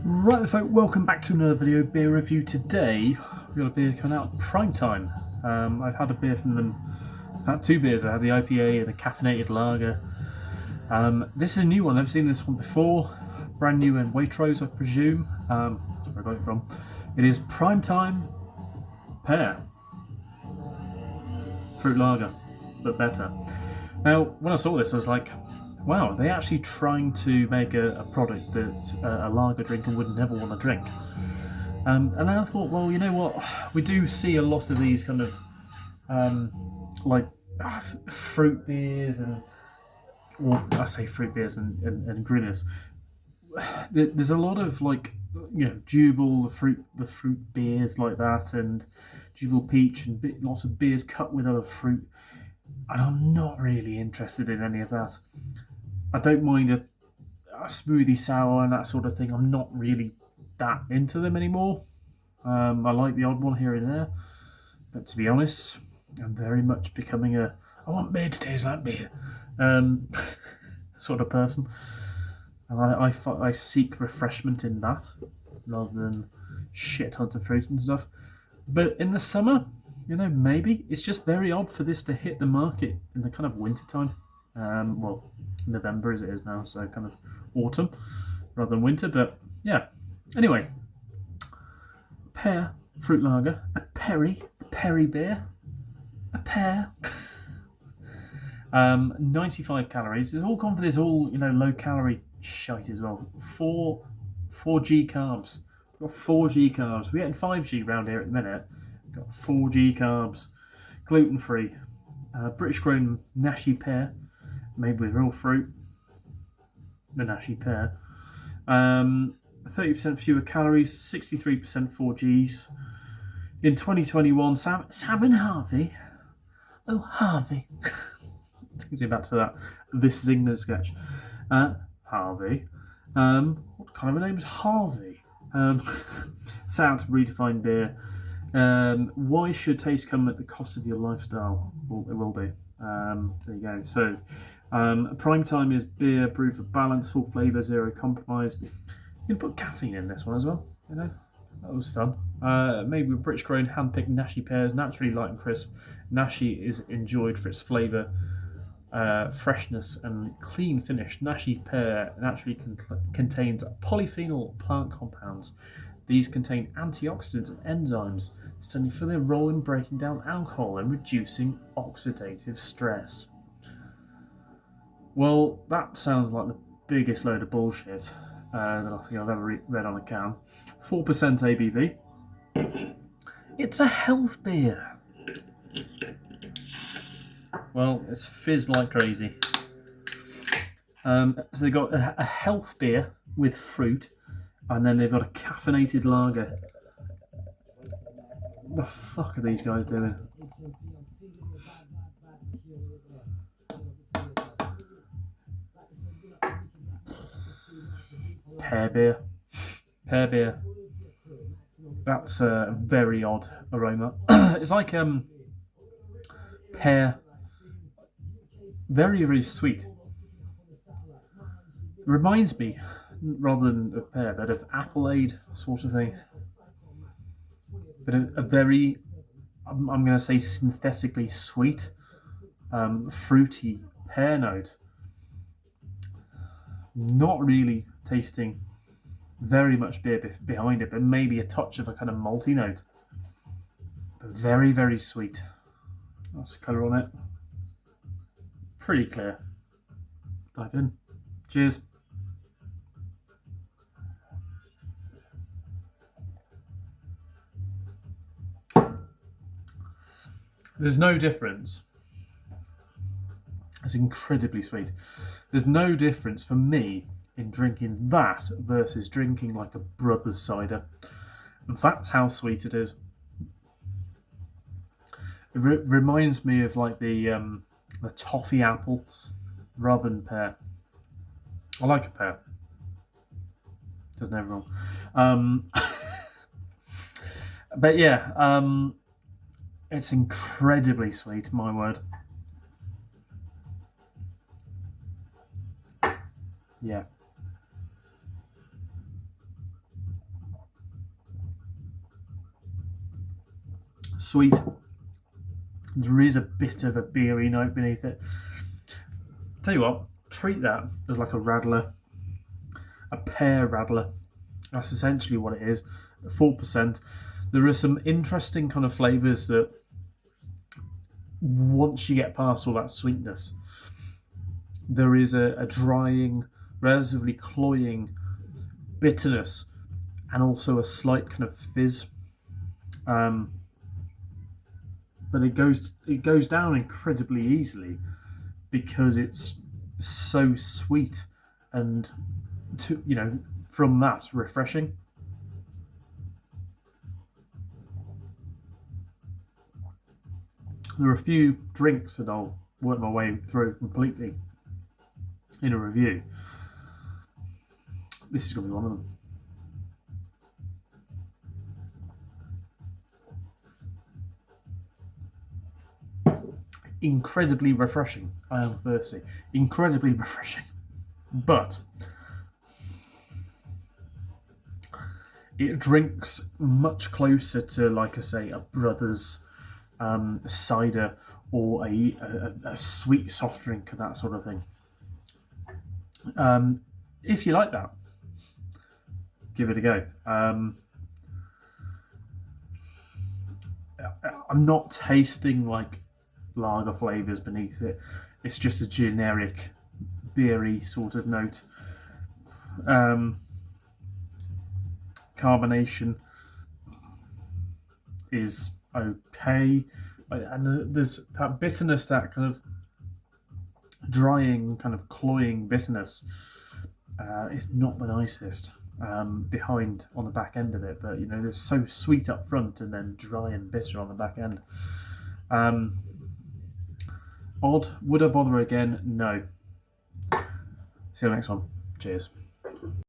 Right, folks, welcome back to another video beer review. Today we've got a beer coming out Prime Time. I've had a beer from them. I've had two beers. I had the IPA and the caffeinated lager. This is a new one. I've never seen this one before. Brand new in Waitrose, I presume. That's where I got it from. It is Prime Time Pear fruit lager, but better. Now, when I saw this, I was like, wow, they're actually trying to make a product that a lager drinker would never want to drink. And then I thought, well, you know what? We do see a lot of these kind of fruit beers and, well, I say fruit beers and grinners. There's a lot of Jubal, the fruit beers like that, and Jubal Peach, and lots of beers cut with other fruit. And I'm not really interested in any of that. I don't mind a smoothie sour and that sort of thing. I'm not really that into them anymore. I like the odd one here and there, but to be honest, I'm very much becoming I want beer to taste like beer sort of person. And I seek refreshment in that rather than shit tons of fruit and stuff. But in the summer, maybe it's just very odd for this to hit the market in the kind of winter time. November as it is now, so kind of autumn rather than winter. But yeah, anyway, Pear fruit lager, a Perry beer, a Pear. 95 calories. It's all gone for this low calorie shite as well. 4G carbs. We've got 4G carbs. We're getting 5G round here at the minute. We've got 4G carbs. Gluten free. British grown Nashi pear, made with real fruit. The Nashi pear. 30% fewer calories, 63% 4Gs. In 2021, Sam and Harvey. Oh, Harvey. Takes me back to that This is England sketch. Harvey. What kind of a name is Harvey? Sound redefine beer. Why should taste come at the cost of your lifestyle? Well, it will be. There you go. So, Prime Time is beer brewed for balance, full flavour, zero compromise. You can put caffeine in this one as well. That was fun. Made with British grown hand-picked Nashi pears, naturally light and crisp. Nashi is enjoyed for its flavour, freshness and clean finish. Nashi pear naturally contains polyphenol plant compounds. These contain antioxidants and enzymes, standing for their role in breaking down alcohol and reducing oxidative stress. Well, that sounds like the biggest load of bullshit that I think I've ever read on a can. 4% ABV. It's a health beer. Well, it's fizzed like crazy. So they've got a health beer with fruit, and then they've got a caffeinated lager. What the fuck are these guys doing? Pear beer. That's a very odd aroma. It's like pear. Very, very sweet. Reminds me, rather than of pear, but of Appleade sort of thing. But a very, I'm going to say synthetically sweet, fruity pear note. Not really tasting very much beer behind it, but maybe a touch of a kind of malty note. But very, very sweet. That's the colour on it. Pretty clear. Dive in. Cheers. There's no difference. It's incredibly sweet. There's no difference for me in drinking that versus drinking like a Brother's cider. That's how sweet it is. It reminds me of like the toffee apple rather than pear. I like a pear. Doesn't everyone? But yeah, it's incredibly sweet, my word. Yeah. sweet. There is a bit of a beery note beneath it. Tell you what, treat that as like a radler, a pear radler. That's essentially what it is. 4%. There are some interesting kind of flavours that once you get past all that sweetness, there is a drying, relatively cloying bitterness and also a slight kind of fizz. But it goes down incredibly easily because it's so sweet and from that refreshing. There are a few drinks that I'll work my way through completely in a review. This is going to be one of them. Incredibly refreshing. I am thirsty. Incredibly refreshing. But it drinks much closer to, like I say, a Brothers cider or a sweet soft drink and that sort of thing. If you like that, give it a go. I'm not tasting like lager flavours beneath it. It's just a generic beery sort of note. Carbonation is okay, and there's that bitterness, that kind of drying, kind of cloying bitterness. It's not the nicest behind on the back end of it, but it's so sweet up front and then dry and bitter on the back end. Odd. Would I bother again? No. See you next one. Cheers.